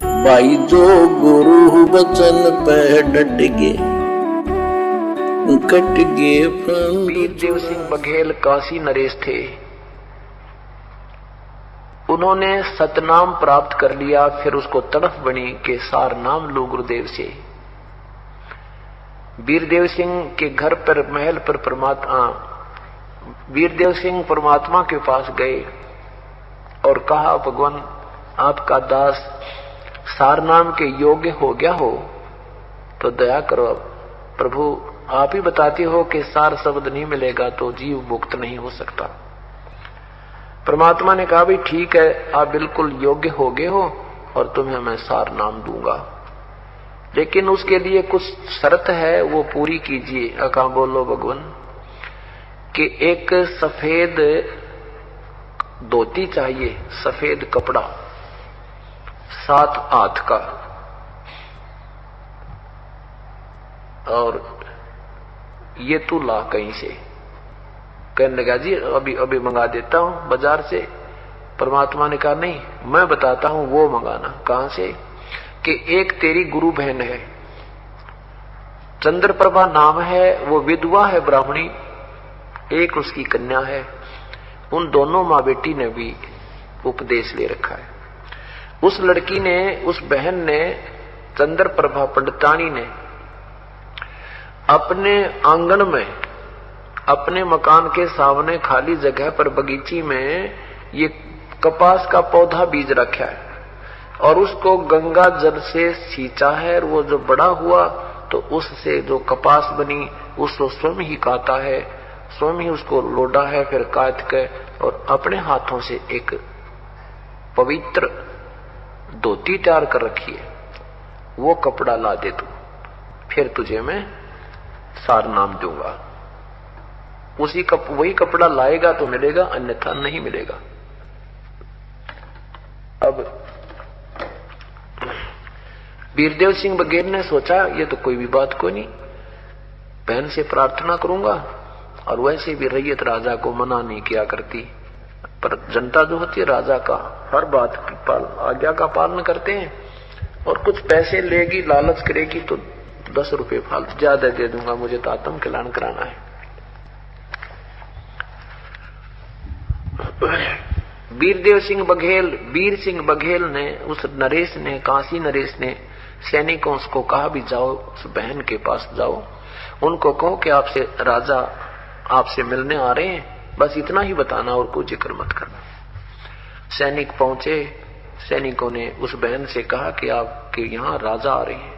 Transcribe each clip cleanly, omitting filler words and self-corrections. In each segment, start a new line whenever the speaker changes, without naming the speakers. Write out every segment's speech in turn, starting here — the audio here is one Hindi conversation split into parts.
भाई जो गुरु वचन पे डट गए कट गए।
वीरदेव सिंह बघेल काशी नरेश थे। उन्होंने सतनाम प्राप्त कर लिया, फिर उसको तड़फ बनी के सार नाम लो गुरुदेव से। वीरदेव सिंह के घर पर महल पर वीरदेव सिंह परमात्मा के पास गए और कहा, भगवान आपका दास सार नाम के योग्य हो गया हो तो दया करो प्रभु, आप ही बताते हो कि सार शब्द नहीं मिलेगा तो जीव मुक्त नहीं हो सकता। परमात्मा ने कहा, भाई ठीक है, आप बिल्कुल योग्य हो गए हो और तुम्हें मैं सार नाम दूंगा, लेकिन उसके लिए कुछ शर्त है, वो पूरी कीजिए। अका बोलो भगवान कि एक सफेद धोती चाहिए, सफेद कपड़ा 7 हाथ का, और ये तू ला कहीं से। कहने लगा, जी अभी अभी मंगा देता हूं बाजार से। परमात्मा ने कहा, नहीं मैं बताता हूं वो मंगाना। कहां से? कि एक तेरी गुरु बहन है, चंद्रप्रभा नाम है, वो विधवा है ब्राह्मणी, एक उसकी कन्या है। उन दोनों माँ बेटी ने भी उपदेश ले रखा है। उस लड़की ने, उस बहन ने, चंद्रप्रभा पंडितानी ने अपने आंगन में, अपने मकान के सामने खाली जगह पर बगीची में ये कपास का पौधा बीज रखा है और उसको गंगा जल से सींचा है। और वो जो बड़ा हुआ तो उससे जो कपास बनी उसको स्वयं ही काटा है, स्वयं ही उसको लोडा है, फिर काट के और अपने हाथों से एक पवित्र धोती तैयार कर रखी है। वो कपड़ा ला दे तू, फिर तुझे मैं सार नाम दूंगा। वही कपड़ा लाएगा तो मिलेगा, अन्यथा नहीं मिलेगा। अब वीरदेव सिंह बघेल ने सोचा, ये तो कोई भी बात कोई नहीं, बहन से प्रार्थना करूंगा। और वैसे भी रैयत राजा को मना नहीं किया करती, पर जनता जो होती है राजा का हर बात की आज्ञा का पालन करते हैं। और कुछ पैसे लेगी, लालच करेगी तो 10 रुपए फालतू ज्यादा दे दूंगा, मुझे तो आत्म कल्याण कराना है। वीरदेव सिंह बघेल, वीर सिंह बघेल ने, उस नरेश ने, काशी नरेश ने सैनिकों को कहा, भी जाओ उस बहन के पास जाओ, उनको कहो कि आपसे राजा आपसे मिलने आ रहे हैं, बस इतना ही बताना और कोई जिक्र मत करना। सैनिक पहुंचे, सैनिकों ने उस बहन से कहा कि आपके यहाँ राजा आ रहे हैं।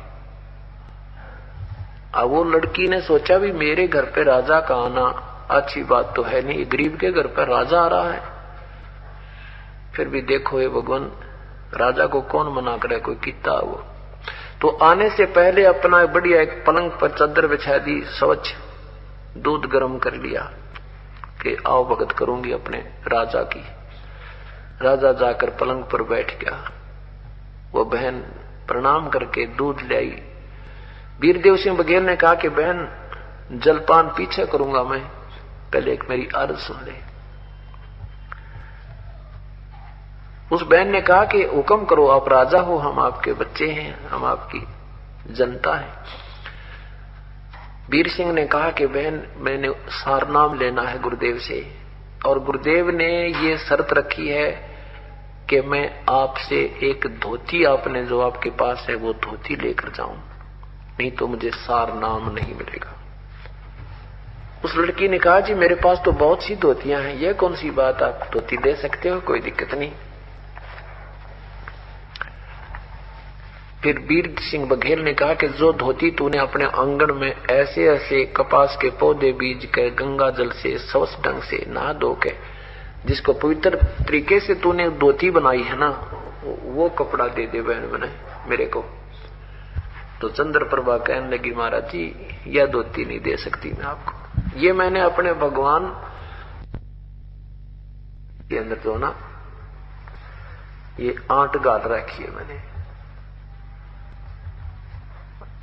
अब वो लड़की ने सोचा, भी मेरे घर पे राजा का आना अच्छी बात तो है नहीं, गरीब के घर पर राजा आ रहा है। फिर भी देखो ये भगवान, राजा को कौन मना करे, कोई कितना वो। तो आने से पहले अपना बढ़िया एक पलंग पर चादर बिछा दी, स्वच्छ दूध गर्म कर लिया कि आओ भगत करूंगी अपने राजा की। राजा जाकर पलंग पर बैठ गया। वो बहन प्रणाम करके दूध ले आई। वीरदेव सिंह बघेल ने कहा कि बहन जलपान पीछे करूंगा मैं, पहले एक मेरी अर्ज सुन ले। उस बहन ने कहा कि हुक्म करो, आप राजा हो, हम आपके बच्चे हैं, हम आपकी जनता है। वीर सिंह ने कहा कि बहन मैंने सार नाम लेना है गुरुदेव से, और गुरुदेव ने ये शर्त रखी है कि मैं आपसे एक धोती, आपने जो आपके पास है वो धोती लेकर जाऊं, नहीं तो मुझे सार नाम नहीं मिलेगा। उस लड़की ने कहा, जी मेरे पास तो बहुत सी धोतियां हैं, यह कौन सी बात, आप धोती दे सकते हो, कोई दिक्कत नहीं। फिर वीर सिंह बघेल ने कहा कि जो धोती तूने अपने आंगन में ऐसे ऐसे कपास के पौधे बीज के गंगा जल से स्वच्छ ढंग से नहा धो के, जिसको पवित्र तरीके से तूने धोती बनाई है ना, वो कपड़ा दे दे बहन बने मेरे को। तो चंद्रप्रभा कहने लगी, महाराज जी यह धोती नहीं दे सकती मैं आपको, ये मैंने अपने भगवान के अंदर जो ना ये आंट गाल रखी है मैंने,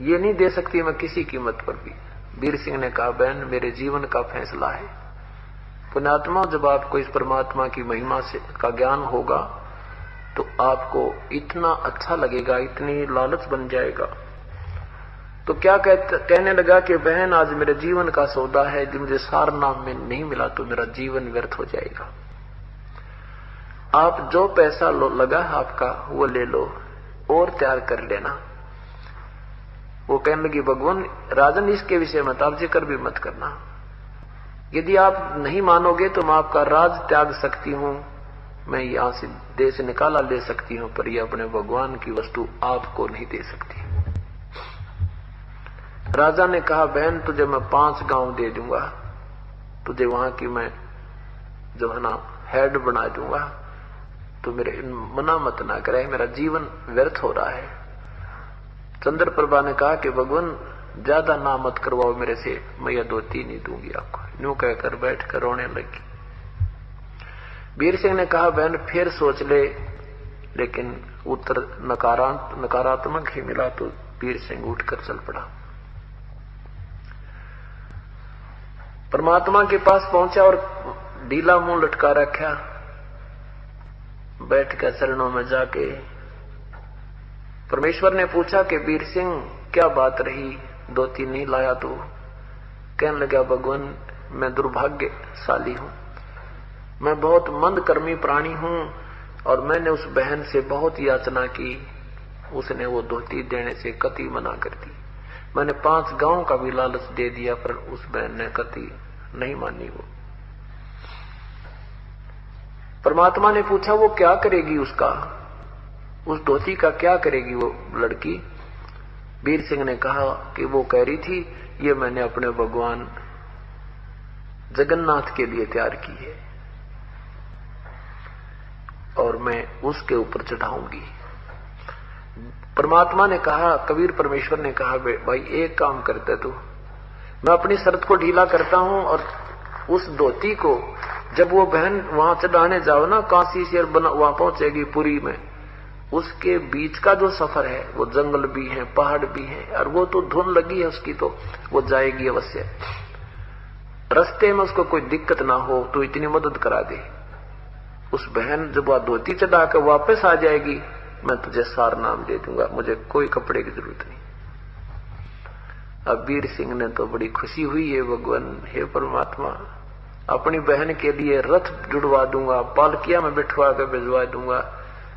ये नहीं दे सकती मैं किसी कीमत पर भी। वीर सिंह ने कहा, बहन मेरे जीवन का फैसला है, पुण्यात्मा जब आपको इस परमात्मा की महिमा से का ज्ञान होगा तो आपको इतना अच्छा लगेगा, इतनी लालच बन जाएगा। तो क्या कहने लगा कि बहन आज मेरे जीवन का सौदा है, यदि मुझे सारनाम में नहीं मिला तो मेरा जीवन व्यर्थ हो जाएगा। आप जो पैसा लगा आपका वो ले लो और तैयार कर लेना। वो कहने लगी भगवान राजन इसके विषय मत आप जिक्र भी मत करना, यदि आप नहीं मानोगे तो मैं आपका राज त्याग सकती हूं, मैं यहां से देश निकाला ले सकती हूं, पर यह अपने भगवान की वस्तु आपको नहीं दे सकती। राजा ने कहा बहन तुझे मैं 5 गांव दे दूंगा, तुझे वहां की मैं जो है ना हेड बना दूंगा, तो मेरे मना मत ना करे, मेरा जीवन व्यर्थ हो रहा है। चंद्रप्रभा ने कहा कि भगवान ज्यादा ना मत करवाओ मेरे से, मैं यह धोती नहीं दूंगी आपको। यूं कहकर बैठ कर रोने लगी। वीर सिंह ने कहा बहन फिर सोच ले, लेकिन उत्तर नकारात्मक ही मिला। तो वीर सिंह उठकर चल पड़ा, परमात्मा के पास पहुंचा और ढीला मुंह लटका रखा, बैठ कर चरणों में जाके परमेश्वर ने पूछा कि वीर सिंह क्या बात रही, धोती नहीं लाया? तो कहने लगा भगवान मैं दुर्भाग्यशाली हूं, मैं बहुत मंदकर्मी प्राणी हूं और मैंने उस बहन से बहुत याचना की, उसने वो धोती देने से कति मना कर दी। मैंने 5 गांव का भी लालच दे दिया पर उस बहन ने कति नहीं मानी। वो परमात्मा ने पूछा वो क्या करेगी, उसका उस धोती का क्या करेगी वो लड़की? वीर सिंह ने कहा कि वो कह रही थी ये मैंने अपने भगवान जगन्नाथ के लिए तैयार की है और मैं उसके ऊपर चढ़ाऊंगी। परमात्मा ने कहा, कबीर परमेश्वर ने कहा भाई एक काम करते तू, मैं अपनी शर्त को ढीला करता हूं और उस धोती को जब वो बहन वहां चढ़ाने जाओ ना, काशी से वहां पहुंचेगी पुरी में, उसके बीच का जो सफर है वो जंगल भी है पहाड़ भी है और वो तो धुन लगी है उसकी, तो वो जाएगी अवश्य। रास्ते में उसको कोई दिक्कत ना हो तो इतनी मदद करा दे। उस बहन जब वह धोती चढ़ाकर वापस आ जाएगी मैं तुझे सार नाम दे दूंगा, मुझे कोई कपड़े की जरूरत नहीं। अब वीर सिंह ने तो बड़ी खुशी हुई है, भगवान हे परमात्मा अपनी बहन के लिए रथ जुड़वा दूंगा, पालकिया में बिठवा कर भिजवा दूंगा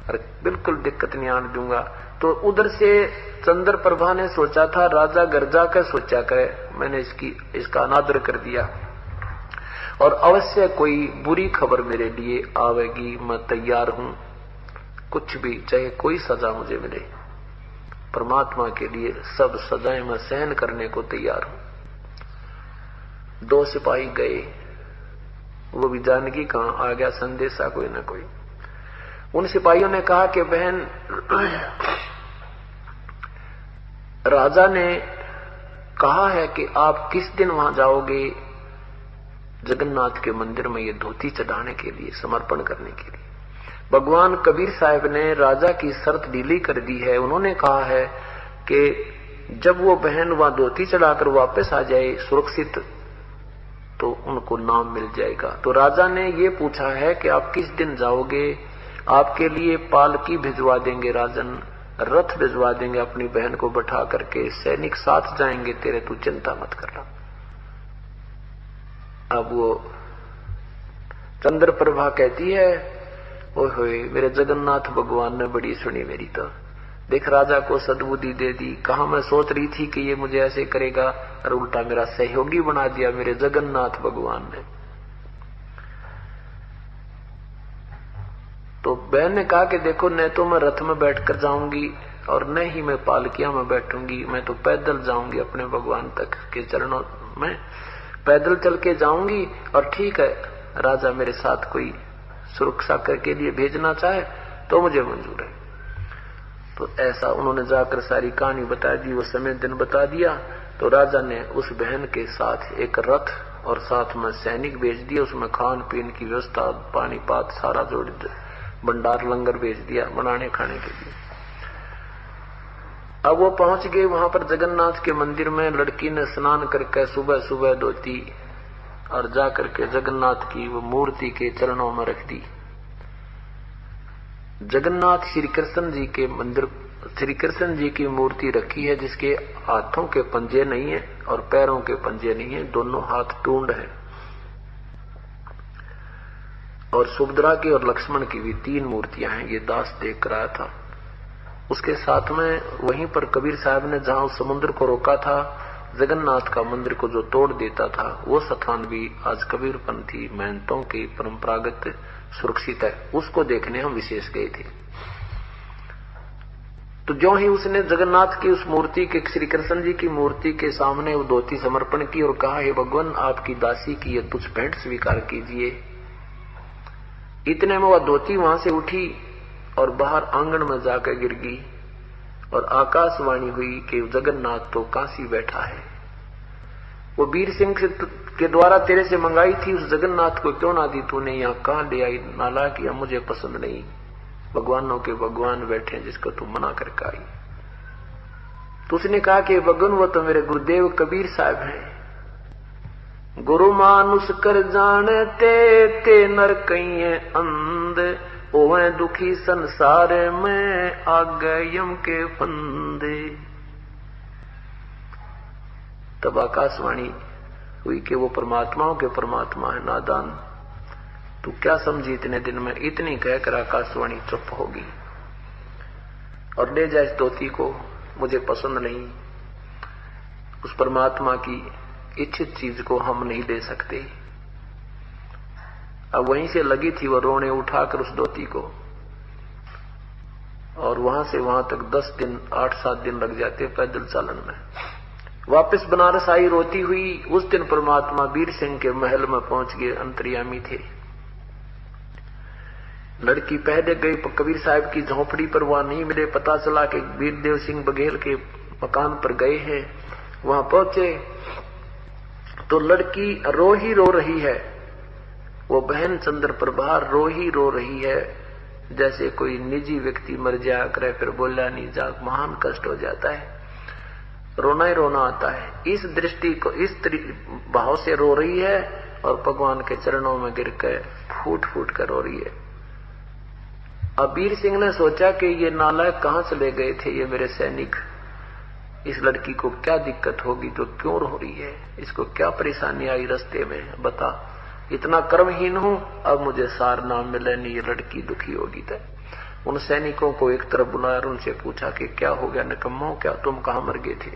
और बिल्कुल दिक्कत नहीं आने दूंगा। तो उधर से चंद्रप्रभा ने सोचा था राजा गर्जा कर सोचा करे, मैंने इसका अनादर कर दिया और अवश्य कोई बुरी खबर मेरे लिए आवेगी, मैं तैयार हूं, कुछ भी चाहे कोई सजा मुझे मिले, परमात्मा के लिए सब सजाएं मैं सहन करने को तैयार हूं। 2 सिपाही गए, वो भी जानकी कहां आ गया संदेशा कोई ना कोई। उन सिपाहियों ने कहा कि बहन राजा ने कहा है कि आप किस दिन वहां जाओगे जगन्नाथ के मंदिर में ये धोती चढ़ाने के लिए, समर्पण करने के लिए। भगवान कबीर साहब ने राजा की शर्त ढीली कर दी है। उन्होंने कहा है कि जब वो बहन वहां धोती चढ़ाकर वापस आ जाए सुरक्षित तो उनको नाम मिल जाएगा। तो राजा ने ये पूछा है कि आप किस दिन जाओगे, आपके लिए पालकी भिजवा देंगे राजन, रथ भिजवा देंगे, अपनी बहन को बैठा करके सैनिक साथ जाएंगे तेरे, तू चिंता मत करना। अब वो चंद्रप्रभा कहती है ओए मेरे जगन्नाथ भगवान ने बड़ी सुनी मेरी, तो देख राजा को सद्बुद्धि दे दी। कहा मैं सोच रही थी कि ये मुझे ऐसे करेगा और उल्टा मेरा सहयोगी बना दिया मेरे जगन्नाथ भगवान ने। तो बहन ने कहा कि देखो न तो मैं रथ में बैठकर जाऊंगी और न ही मैं पालकिया में बैठूंगी, मैं तो पैदल जाऊंगी अपने भगवान तक के चरणों में, पैदल चल के जाऊंगी। और ठीक है राजा मेरे साथ कोई सुरक्षा करके लिए भेजना चाहे तो मुझे मंजूर है। तो ऐसा उन्होंने जाकर सारी कहानी बता दी, वो समय दिन बता दिया। तो राजा ने उस बहन के साथ एक रथ और साथ में सैनिक भेज दिया, उसमें खान पीन की व्यवस्था, पानी पात सारा जोड़ भंडार लंगर भेज दिया बनाने खाने के लिए। अब वो पहुंच गए वहां पर जगन्नाथ के मंदिर में। लड़की ने स्नान करके सुबह सुबह धोती और जाकर के जगन्नाथ की वो मूर्ति के चरणों में रख दी। जगन्नाथ श्री कृष्ण जी के मंदिर, श्री कृष्ण जी की मूर्ति रखी है जिसके हाथों के पंजे नहीं है और पैरों के पंजे नहीं है, दोनों हाथ टूंड है। और सुभद्रा की और लक्ष्मण की भी 3 मूर्तियां हैं। ये दास देख कर आया था। उसके साथ में वहीं पर कबीर साहब ने जहां उस समुद्र को रोका था, जगन्नाथ का मंदिर को जो तोड़ देता था, वो स्थान भी आज कबीरपंथी महंतों की परंपरागत सुरक्षित है। उसको देखने हम विशेष गए थे। तो जो ही उसने जगन्नाथ की उस मूर्ति के, श्री कृष्ण जी की मूर्ति के सामने वो धोती समर्पण की और कहा, हे भगवान, आपकी दासी की ये तुच्छ भेंट स्वीकार कीजिए। इतने में वह धोती वहां से उठी और बाहर आंगन में जाकर गिर गई और आकाशवाणी हुई कि जगन्नाथ तो काशी बैठा है। वो वीर सिंह के द्वारा तेरे से मंगाई थी, उस जगन्नाथ को क्यों ना दी तूने, यहाँ कहां ले आई? नाला किया, मुझे पसंद नहीं। भगवानों के भगवान बैठे जिसको तू मना करके आई। तो उसने कहा कि भगवान, वो तो मेरे गुरुदेव कबीर साहब हैं। गुरु मानुष कर जानते ते नर कहीं अंध, ओवे दुखी संसार में आ गए यम के फंदे। तब आकाशवाणी हुई कि वो परमात्माओं के परमात्मा है। नादान, तू क्या समझी इतने दिन में? इतनी कहकर आकाशवाणी चुप होगी और ले जा इस धोती को, मुझे पसंद नहीं। उस परमात्मा की इच्छित चीज को हम नहीं दे सकते। अब वहीं से लगी थी वो रोने, उठाकर उस धोती को, और वहां से वहां तक 10 दिन 8-7 दिन लग जाते पैदल चालन में। वापस बनारस आई रोती हुई। उस दिन परमात्मा वीर सिंह के महल में पहुंच गए, अंतर्यामी थे। लड़की पहले गई कबीर साहब की झोपड़ी पर, वहां नहीं मिले। पता चला कि वीरदेव सिंह बघेल के मकान पर गए हैं। वहां पहुंचे तो लड़की रो ही रो रही है। वो बहन चंद्र प्रभार रो ही रो रही है, जैसे कोई निजी व्यक्ति मर जाया करे फिर बोला नहीं जा, महान कष्ट हो जाता है, रोना ही रोना आता है। इस दृष्टि को, इस भाव से रो रही है और भगवान के चरणों में गिर कर फूट फूट कर रो रही है। अब वीर सिंह ने सोचा कि ये नालायक कहां चले गए थे, ये मेरे सैनिक, इस लड़की को क्या दिक्कत होगी तो क्यों रो रही है, इसको क्या परेशानी आई रास्ते में, बता। इतना कर्महीन हूं, अब मुझे सार नाम मिले नहीं, ये लड़की दुखी होगी। तो उन सैनिकों को एक तरफ बुलाया और उनसे पूछा कि क्या हो गया निकम्मो, क्या तुम कहां मर गए थे,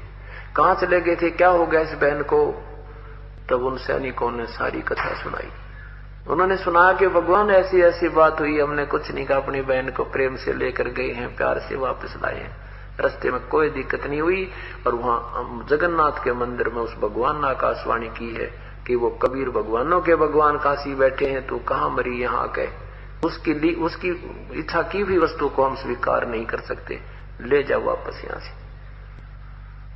कहां चले गए थे, क्या हो गया इस बहन को? तब उन सैनिकों ने सारी कथा सुनाई। उन्होंने सुना कि भगवान ऐसी ऐसी बात हुई, हमने कुछ नहीं कहा, अपनी बहन को प्रेम से लेकर गए हैं, प्यार से वापस लाए हैं, रास्ते में कोई दिक्कत नहीं हुई। और वहां जगन्नाथ के मंदिर में उस भगवान ने आकाशवाणी की है कि वो कबीर भगवानों के भगवान काशी बैठे हैं, तू कहां मरी यहाँ आके? उसकी इच्छा की भी वस्तु को हम स्वीकार नहीं कर सकते, ले जाओ वापस यहां से।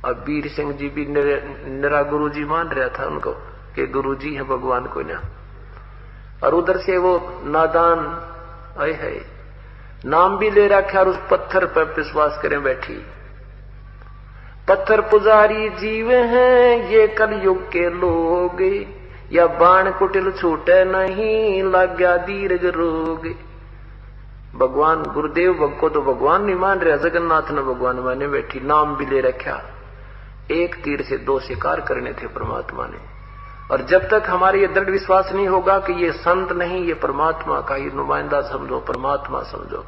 अब वीर सिंह जी भी निरा गुरु जी मान रहा था उनको कि गुरु जी है भगवान को ना। और उधर से वो नादान आए है नाम भी ले रखा और उस पत्थर पर विश्वास करें बैठी। पत्थर पुजारी जीव हैं ये कलयुग के लोग, या बाण कुटिल छूटे नहीं लग गया दीर्घ रोग। भगवान गुरुदेव को तो भगवान नहीं मान रहा, जगन्नाथ ने भगवान माने बैठी, नाम भी ले रखा। एक तीर से 2 शिकार करने थे परमात्मा ने। और जब तक हमारे ये दृढ़ विश्वास नहीं होगा कि ये संत नहीं, ये परमात्मा का ही नुमाइंदा समझो, परमात्मा समझो,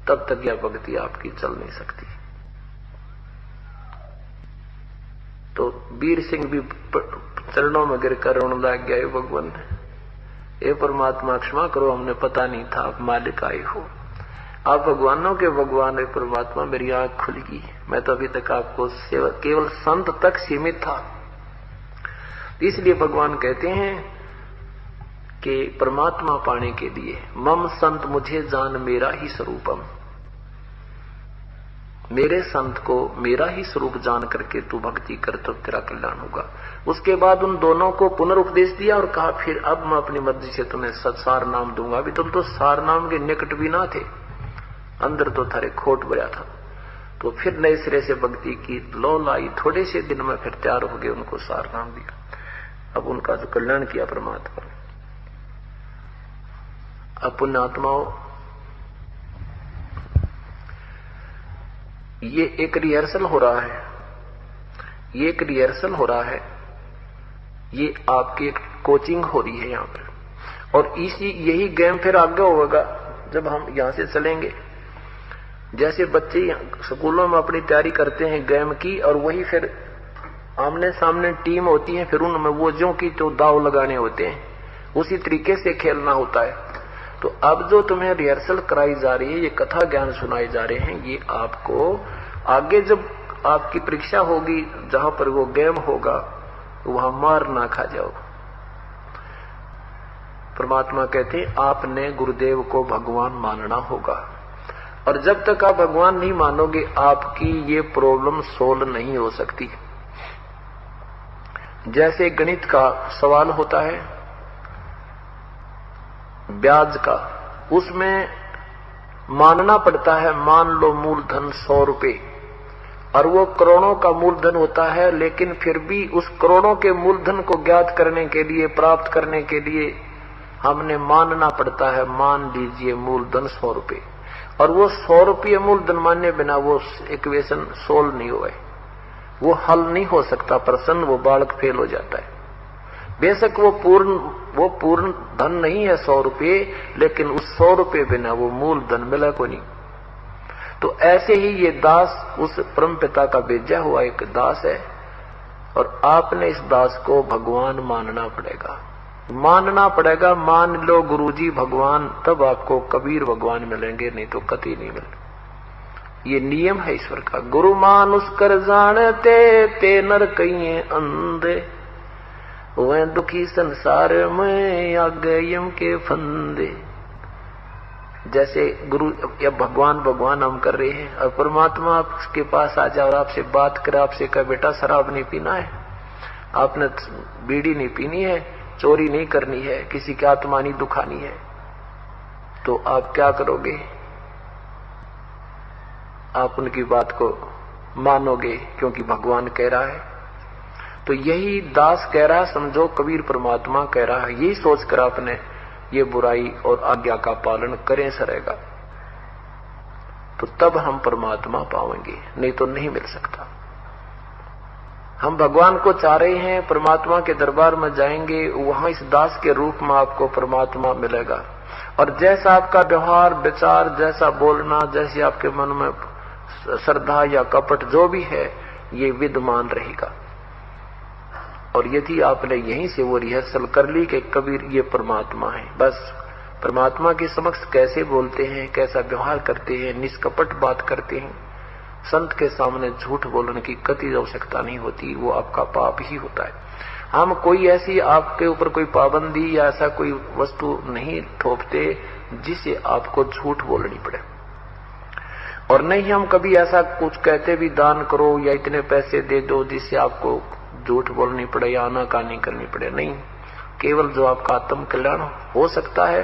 तब तक यह भक्ति आपकी चल नहीं सकती। तो वीर सिंह भी चरणों में गिरकर रोने लग गया, भगवान ये परमात्मा क्षमा करो, हमने पता नहीं था आप मालिक आए हो, आप भगवानों के भगवान है। परमात्मा मेरी आंख खुल गई, मैं तो अभी तक आपको केवल संत तक सीमित था। इसलिए भगवान कहते हैं कि परमात्मा पाने के लिए मम संत मुझे जान मेरा ही स्वरूपम, मेरे संत को मेरा ही स्वरूप जान करके तू भक्ति कर तो तेरा कल्याण होगा। उसके बाद उन दोनों को पुनरुपदेश दिया और कहा फिर अब मैं अपनी मर्जी से तुम्हें सार नाम दूंगा। अभी तुम तो सार नाम के निकट भी ना थे, अंदर तो थारे खोट भरा था। तो फिर नए सिरे से भक्ति की लो लाई, थोड़े से दिन में फिर तैयार हो गए, उनको सार नाम दिया। अब उनका जो कल्याण किया परमात्मा। अब पुण्यात्माओं ये एक रिहर्सल हो रहा है, ये एक रिहर्सल हो रहा है, ये आपकी एक कोचिंग हो रही है यहाँ पर। और यही गेम फिर आगे होगा जब हम यहां से चलेंगे। जैसे बच्चे स्कूलों में अपनी तैयारी करते हैं गेम की, और वही फिर आमने सामने टीम होती है, फिर उनमें वो जो की तो दाव लगाने होते हैं, उसी तरीके से खेलना होता है। तो अब जो तुम्हें रिहर्सल कराई जा रही है, ये कथा ज्ञान सुनाए जा रहे हैं, ये आपको आगे जब आपकी परीक्षा होगी, जहां पर वो गेम होगा, तो वहां मार ना खा जाओ। परमात्मा कहते हैं आपने गुरुदेव को भगवान मानना होगा, और जब तक आप भगवान नहीं मानोगे आपकी ये प्रॉब्लम सोल्व नहीं हो सकती। जैसे गणित का सवाल होता है ब्याज का, उसमें मानना पड़ता है, मान लो मूलधन 100 रुपए, और वो करोड़ों का मूलधन होता है, लेकिन फिर भी उस करोड़ों के मूलधन को ज्ञात करने के लिए, प्राप्त करने के लिए हमने मानना पड़ता है, मान लीजिए मूलधन 100 रुपए, और वो 100 रुपये मूलधन मानने बिना वो इक्वेशन सोल्व नहीं हुआ, वो हल नहीं हो सकता प्रश्न, वो बालक फेल हो जाता है। बेशक वो पूर्ण धन नहीं है 100 रुपये, लेकिन उस 100 रुपये बिना वो मूलधन मिला को नहीं। तो ऐसे ही ये दास उस परम पिता का भेजा हुआ एक दास है, और आपने इस दास को भगवान मानना पड़ेगा, मानना पड़ेगा। मान लो गुरुजी भगवान, तब आपको कबीर भगवान मिलेंगे, नहीं तो कति नहीं मिलेंगे। ये नियम है ईश्वर का। गुरु मानुष कर जानते ते नर कहिए अंधे, वह दुखी संसार में आगे यम के फंदे। जैसे गुरु या भगवान भगवान हम कर रहे हैं, और परमात्मा आपके पास आ जाए और आपसे बात करे, आपसे कहे बेटा शराब नहीं पीना है, आपने बीड़ी नहीं पीनी है, चोरी नहीं करनी है, किसी की आत्मा नहीं दुखानी है, तो आप क्या करोगे? आप उनकी बात को मानोगे, क्योंकि भगवान कह रहा है। तो यही दास कह रहा है, समझो कबीर परमात्मा कह रहा है, यही सोचकर आपने ये बुराई और आज्ञा का पालन करें सरेगा, तो तब हम परमात्मा पाएंगे, नहीं तो नहीं मिल सकता। हम भगवान को चाह रहे हैं, परमात्मा के दरबार में जाएंगे, वहां इस दास के रूप में आपको परमात्मा मिलेगा, और जैसा आपका व्यवहार विचार, जैसा बोलना, जैसे आपके मन में श्रद्धा या कपट जो भी है, ये विद्यमान रहेगा। और यदि आपने यहीं से वो रिहर्सल कर ली कि कबीर ये परमात्मा है, बस परमात्मा के समक्ष कैसे बोलते हैं, कैसा व्यवहार करते हैं, निष्कपट बात करते हैं, संत के सामने झूठ बोलने की कति आवश्यकता नहीं होती, वो आपका पाप ही होता है। हम कोई ऐसी आपके ऊपर कोई पाबंदी या ऐसा कोई वस्तु नहीं थोपते जिसे आपको झूठ बोलनी पड़े, और नहीं हम कभी ऐसा कुछ कहते भी दान करो या इतने पैसे दे दो जिससे आपको झूठ बोलनी पड़े या आनाकानी करनी पड़े। नहीं, केवल जो आपका आत्म कल्याण हो सकता है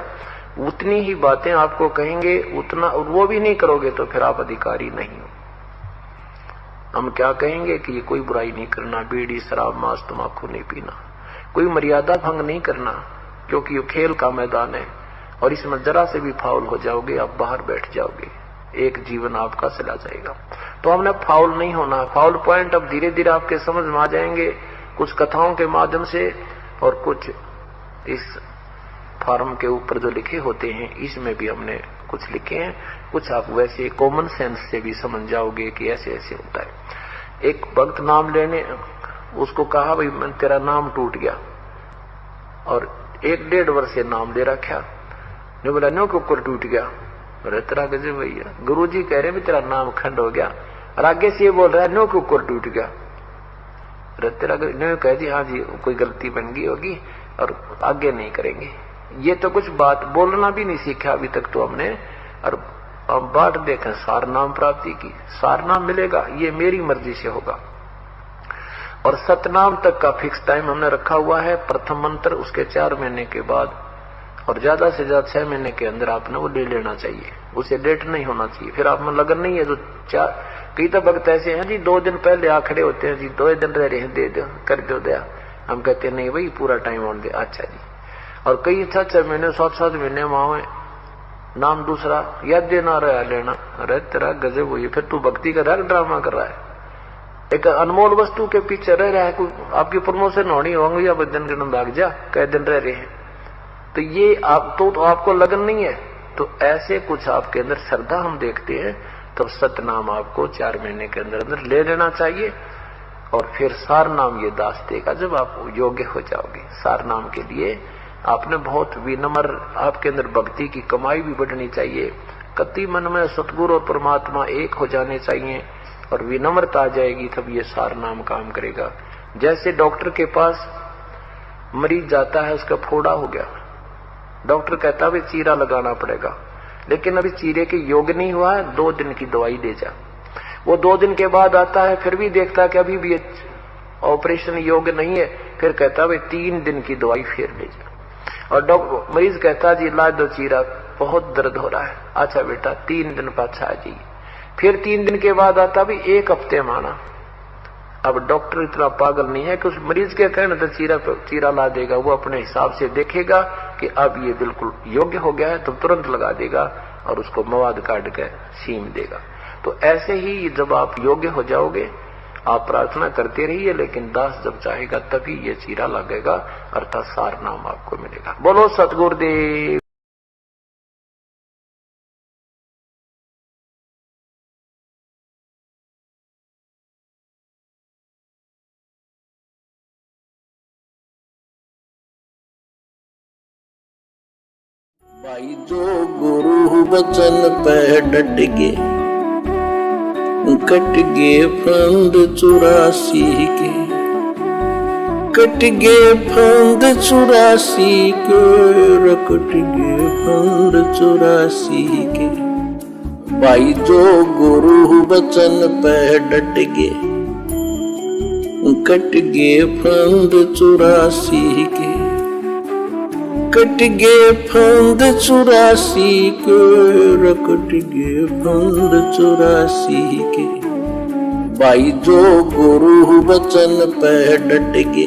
उतनी ही बातें आपको कहेंगे, उतना, और वो भी नहीं करोगे तो फिर आप अधिकारी नहीं हो। हम क्या कहेंगे कि ये कोई बुराई नहीं करना, बीड़ी शराब मांस तम्बाकू नहीं पीना, कोई मर्यादा भंग नहीं करना, क्योंकि ये खेल का मैदान है, और इसमें जरा से भी फाउल हो जाओगे आप बाहर बैठ जाओगे, एक जीवन आपका चला जाएगा। तो हमने फाउल नहीं होना। फाउल पॉइंट अब धीरे धीरे आपके समझ में आ जाएंगे, कुछ कथाओं के माध्यम से, और कुछ इस फॉर्म के ऊपर जो लिखे होते हैं इसमें भी हमने कुछ लिखे हैं, कुछ आप वैसे कॉमन सेंस से भी समझ जाओगे कि ऐसे ऐसे होता है। एक भक्त नाम लेने, उसको कहा भाई मैं तेरा नाम टूट गया, और 1-1.5 वर्ष से नाम ले रखा, जो बोला नो कुकर टूट गया, तेरा गजब भैया, गुरु जी कह रहे भी तेरा नाम खंड हो गया, और आगे से ये बोल रहा है नो कुकर टूट गया, तेरा कह दी हाँ जी कोई गलती बन गई होगी और आगे नहीं करेंगे। ये तो कुछ बात बोलना भी नहीं सीखा अभी तक तो हमने, और अब बाट देखें सार नाम प्राप्ति की, सार नाम मिलेगा, ये मेरी मर्जी से होगा। और सतनाम तक का फिक्स टाइम हमने रखा हुआ है, प्रथम मंत्र, उसके 4 महीने के बाद, और ज्यादा से ज्यादा 6 महीने के अंदर आपने वो ले लेना चाहिए, उसे लेट नहीं होना चाहिए। फिर आप में लगन नहीं है जो कई तो भक्त ऐसे हैं जी 2 दिन पहले आ खड़े होते हैं जी, 2 दिन रह रहे हैं, दे दो कर दो दया, हम कहते हैं नहीं भाई पूरा टाइम और दे, अच्छा जी। और कई 6-6 महीने 7-7 महीने वहां नाम दूसरा, याद देना रहा लेना। अरे तेरा गजब हुई, फिर तू भक्ति कर रहा है, ड्रामा कर रहा है। एक अनमोल वस्तु के पीछे रह रहा है। कोई आपकी प्रमोशन होनी होंगी या बदन गिन भाग जा, कई दिन रह रहे हैं, तो ये आप तो आपको लगन नहीं है। तो ऐसे कुछ आपके अंदर श्रद्धा हम देखते हैं, तो सतनाम आपको 4 महीने के अंदर अंदर ले लेना चाहिए। और फिर सार नाम ये दास देगा जब आप योग्य हो जाओगे। सार नाम के लिए आपने बहुत विनम्र, आपके अंदर भक्ति की कमाई भी बढ़नी चाहिए। कति मन में सतगुरु और परमात्मा एक हो जाने चाहिए और विनम्रता आ जाएगी, तब ये सार नाम काम करेगा। जैसे डॉक्टर के पास मरीज जाता है, उसका फोड़ा हो गया, डॉक्टर कहता है चीरा लगाना पड़ेगा, लेकिन अभी चीरे के योग नहीं हुआ है, 2 दिन की दवाई दे जा। वो 2 दिन के बाद आता है, फिर भी देखता है कि अभी भी ऑपरेशन योग्य नहीं है, फिर कहता है 3 दिन की दवाई फिर ले जा। और डॉक्टर मरीज कहता जी ला दो चीरा, बहुत दर्द हो रहा है। अच्छा बेटा 3 दिन पाछा आ जाइए। फिर 3 दिन के बाद आता भी 1 हफ्ते माना। अब डॉक्टर इतना पागल नहीं है कि उस मरीज के कहने तो चीरा ला देगा, वो अपने हिसाब से देखेगा कि अब ये बिल्कुल योग्य हो गया है तो तुरंत लगा देगा और उसको मवाद काट कर सीम देगा। तो ऐसे ही जब आप योग्य हो जाओगे, आप प्रार्थना करते रहिए, लेकिन दास जब चाहेगा तभी ये चीरा लगेगा, अर्थात सार नाम आपको मिलेगा। बोलो सतगुरुदेव।
भाई जो गुरु बचन पे डट गे, कट गे फंद 84 के, कट गे फंद 84 के, कट गे फंद 84 के। भाई जो गुरु बचन पे डट गे, कट गे फंद 84 के, कट गे फंद 84 के, कट गे फंद 84 के। भाई जो गुरु बचन पे डट गे,